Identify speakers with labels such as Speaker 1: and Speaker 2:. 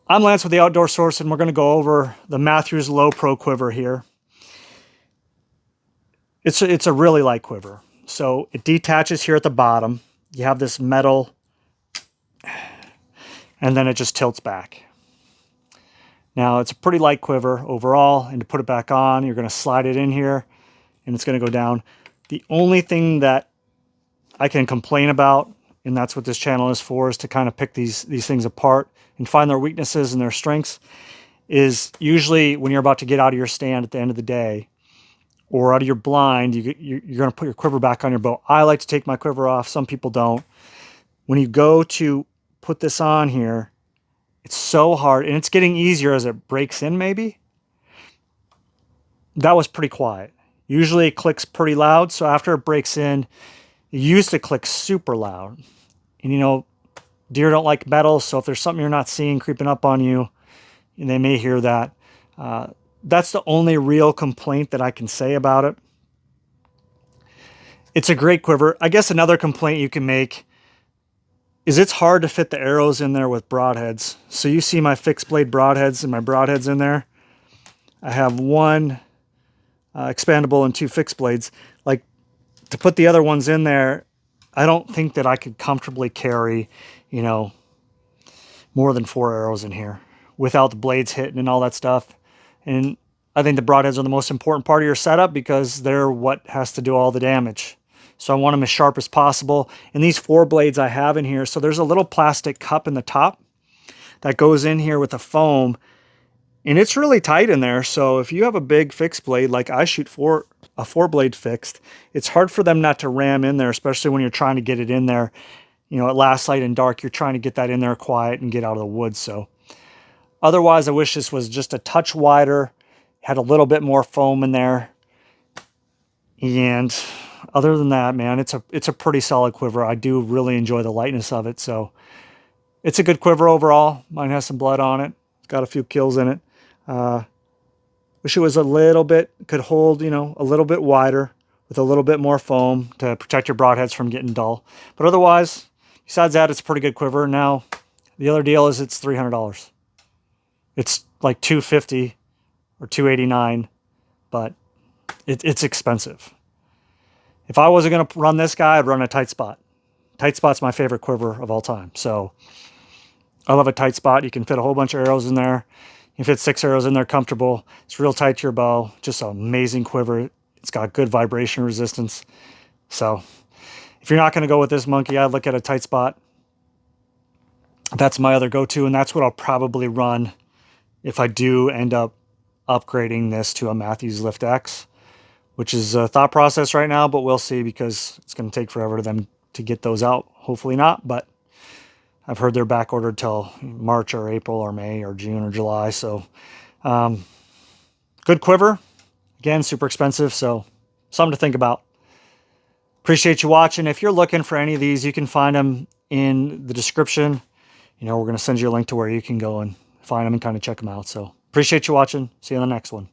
Speaker 1: I'm Lance with the Outdoor Source, and we're going to go over the Mathews LowPro Quiver here. It's a really light quiver. So it detaches here at the bottom. You have this metal, and then it just tilts back. Now it's a pretty light quiver overall, and to put it back on, you're going to slide it in here, and it's going to go down. The only thing that I can complain about, and that's what this channel is for, is to kind of pick these things apart and find their weaknesses and their strengths, is usually when you're about to get out of your stand at the end of the day or out of your blind, you're going to put your quiver back on your bow. I like to take my quiver off. Some people don't. When you go to put this on here, it's so hard, and it's getting easier as it breaks in maybe. That was pretty quiet. Usually it clicks pretty loud, so after it breaks in, it used to click super loud. And you know, deer don't like metal, so if there's something you're not seeing creeping up on you, they may hear that. That's the only real complaint that I can say about it. It's a great quiver. I guess another complaint you can make is it's hard to fit the arrows in there with broadheads. So you see my fixed blade broadheads and my broadheads in there. I have one expandable and two fixed blades. Like, to put the other ones in there, I don't think that I could comfortably carry, you know, more than 4 arrows in here without the blades hitting and all that stuff. And I think the broadheads are the most important part of your setup because they're what has to do all the damage. So I want them as sharp as possible. And these 4 blades I have in here, so there's a little plastic cup in the top that goes in here with a foam, and it's really tight in there. So if you have a big fixed blade, like I shoot a 4-blade fixed, it's hard for them not to ram in there, especially when you're trying to get it in there. You know, at last light and dark, you're trying to get that in there quiet and get out of the woods. So otherwise, I wish this was just a touch wider, had a little bit more foam in there. And other than that, man, it's a pretty solid quiver. I do really enjoy the lightness of it. So it's a good quiver overall. Mine has some blood on it. It's got a few kills in it. Wish it was a little bit, could hold, you know, a little bit wider with a little bit more foam to protect your broadheads from getting dull. But otherwise, besides that, it's a pretty good quiver. Now, the other deal is it's $300. It's like $250 or $289, but it's expensive. If I wasn't going to run this guy, I'd run a tight spot. Tight spot's my favorite quiver of all time. So I love a tight spot. You can fit a whole bunch of arrows in there. You can fit 6 arrows in there comfortable. It's real tight to your bow. Just an amazing quiver. It's got good vibration resistance. So if you're not going to go with this monkey, I'd look at a tight spot. That's my other go-to, and that's what I'll probably run if I do end up upgrading this to a Mathews Lift X, which is a thought process right now, but we'll see because it's going to take forever for them to get those out. Hopefully not, but I've heard they're back ordered till March or April or May or June or July. So good quiver. Again, super expensive, so something to think about. Appreciate you watching. If you're looking for any of these, you can find them in the description. You know, we're going to send you a link to where you can go and find them and kind of check them out. So appreciate you watching. See you on the next one.